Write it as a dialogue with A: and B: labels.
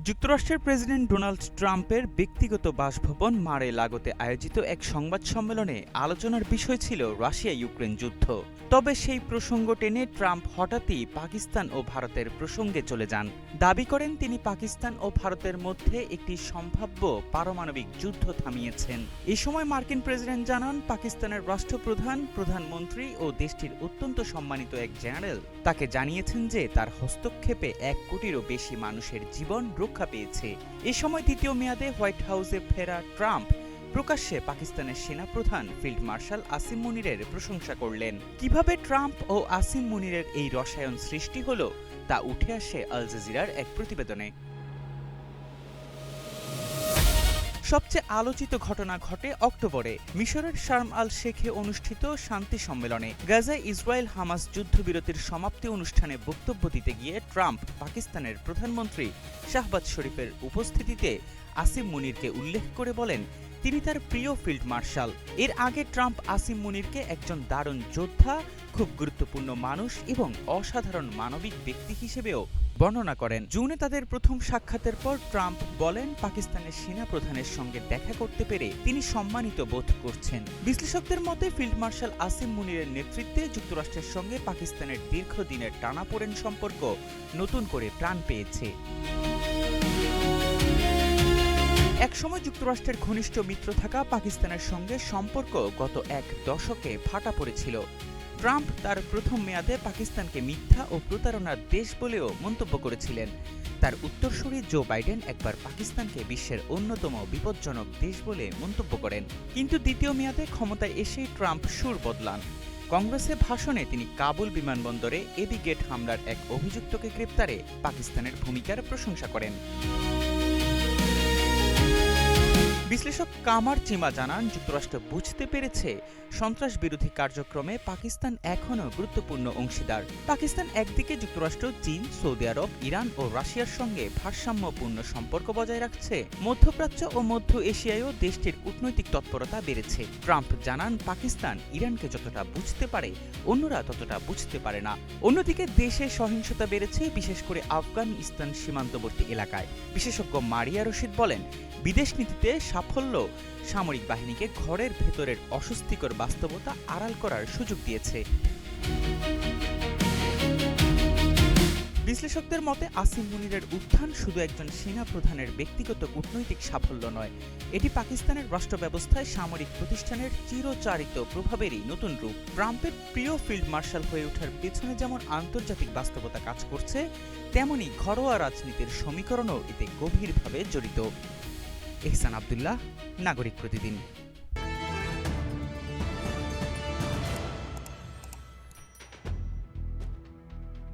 A: যুক্তরাষ্ট্রের president Donald ট্রাম্পের ব্যক্তিগত বাসভবন মারে লাগোতে আয়োজিত এক সংবাদ সম্মেলনে আলোচনার বিষয় ছিল রাশিয়া ইউক্রেন যুদ্ধ। তবে সেই প্রসঙ্গ টেনে ট্রাম্প হঠাৎই পাকিস্তান ও ভারতের প্রসঙ্গে চলে যান। দাবি করেন তিনি পাকিস্তান ও ভারতের মধ্যে একটি সম্ভাব্য পারমাণবিক যুদ্ধ থামিয়েছেন। এ সময় মার্কিন প্রেসিডেন্ট জানান, পাকিস্তানের রাষ্ট্রপ্রধান, প্রধানমন্ত্রী ও দেশটির অত্যন্ত সম্মানিত এক জেনারেল তাকে জানিয়েছেন যে তার হস্তক্ষেপে 1 কোটিরও বেশি মানুষের জীবন রক্ষা পেয়েছে। এ সময় দ্বিতীয় মেয়াদে হোয়াইট হাউসে ফেরা ট্রাম্প প্রকাশ্যে পাকিস্তানের সেনাপ্রধান ফিল্ড মার্শাল আসিম মুনিরের প্রশংসা করলেন। কিভাবে ট্রাম্প ও আসিম মুনিরের এই রসায়ন সৃষ্টি হলো তা উঠে আসে আল জাজিরার এক প্রতিবেদনে। সবচেয়ে আলোচিত ঘটনা ঘটে অক্টোবরে মিশরের শার্ম আল শেখে অনুষ্ঠিত শান্তি সম্মেলনে। গাজায় ইসরায়েল হামাস যুদ্ধবিরতির সমাপ্তি অনুষ্ঠানে বক্তব্য দিতে গিয়ে ট্রাম্প পাকিস্তানের প্রধানমন্ত্রী শাহবাজ শরীফের উপস্থিতিতে আসিম মুনিরকে উল্লেখ করে বলেন তিনি তার প্রিয় ফিল্ড মার্শাল। এর আগে ট্রাম্প আসিম মুনিরকে একজন দারুণ যোদ্ধা, খুব গুরুত্বপূর্ণ মানুষ এবং অসাধারণ মানবিক ব্যক্তি হিসেবেও বর্ণনা করেন। জুনে তাদের প্রথম সাক্ষাতের পর ট্রাম্প বলেন পাকিস্তানের সেনা প্রধানের সঙ্গে দেখা করতে পেরে তিনি সম্মানিত বোধ করছেন। বিশ্লেষকদের মতে ফিল্ড মার্শাল আসিম মুনিরের নেতৃত্বে যুক্তরাষ্ট্রের সঙ্গে পাকিস্তানের দীর্ঘদিনের টানাপোড়েন সম্পর্ক নতুন করে প্রাণ পেয়েছে। একসময় যুক্তরাষ্ট্রের ঘনিষ্ঠ মিত্র থাকা পাকিস্তানের সঙ্গে সম্পর্ক গত 1 দশকে ফাটা পড়েছিল। ট্রাম্প তার প্রথম মেয়াদে পাকিস্তানকে মিথ্যা ও প্রতারণার দেশ বলেও মন্তব্য করেছিলেন। তার উত্তরসূরি জো বাইডেন একবার পাকিস্তানকে বিশ্বের অন্যতম বিপজ্জনক দেশ বলে মন্তব্য করেন। কিন্তু দ্বিতীয় মেয়াদে ক্ষমতায় এসেই ট্রাম্প সুর বদলান। কংগ্রেসে ভাষণে তিনি কাবুল বিমানবন্দরে এবি গেট হামলার এক অভিযুক্তকে গ্রেপ্তারে পাকিস্তানের ভূমিকার প্রশংসা করেন। বিশ্লেষক কামার চিমা জানান, যুক্তরাষ্ট্র বুঝতে পেরেছে সন্ত্রাস বিরোধী কার্যক্রমে পাকিস্তান এখনও গুরুত্বপূর্ণ অংশীদার। পাকিস্তান একদিকে যুক্তরাষ্ট্র, চীন, সৌদি আরব, ইরান ও রাশিয়ার সঙ্গে ভারসাম্যপূর্ণ সম্পর্ক বজায় রাখছে। মধ্যপ্রাচ্য ও মধ্য এশিয়ায়ও দেশটির কূটনৈতিক তৎপরতা বেড়েছে। ট্রাম্প জানান, পাকিস্তান ইরানকে যতটা বুঝতে পারে অন্যরা ততটা বুঝতে পারে না। অন্যদিকে দেশে সহিংসতা বেড়েছে, বিশেষ করে আফগানিস্তান সীমান্তবর্তী এলাকায়। বিশেষজ্ঞ মারিয়া রশিদ বলেন, বিদেশ নীতিতে সাফল্য সামরিক বাহিনীকে ঘরের ভেতরের অস্বস্তিকর বাস্তবতা আড়াল করার সুযোগ দিয়েছে। বিশ্লেষকদের মতে আসিম মুনিরের উত্থান শুধু একজন সেনা প্রধানের ব্যক্তিগত কূটনৈতিক সাফল্য নয়, এটি পাকিস্তানের রাষ্ট্র ব্যবস্থায় সামরিক প্রতিষ্ঠানের চিরচারিত প্রভাবেরই নতুন রূপ। ট্রাম্পের প্রিয় ফিল্ড মার্শাল হয়ে ওঠার পেছনে যেমন আন্তর্জাতিক বাস্তবতা কাজ করছে, তেমনি ঘরোয়া রাজনীতির সমীকরণও এতে গভীরভাবে জড়িত। এহসান আব্দুল্লাহ, নাগরিক প্রতিদিন।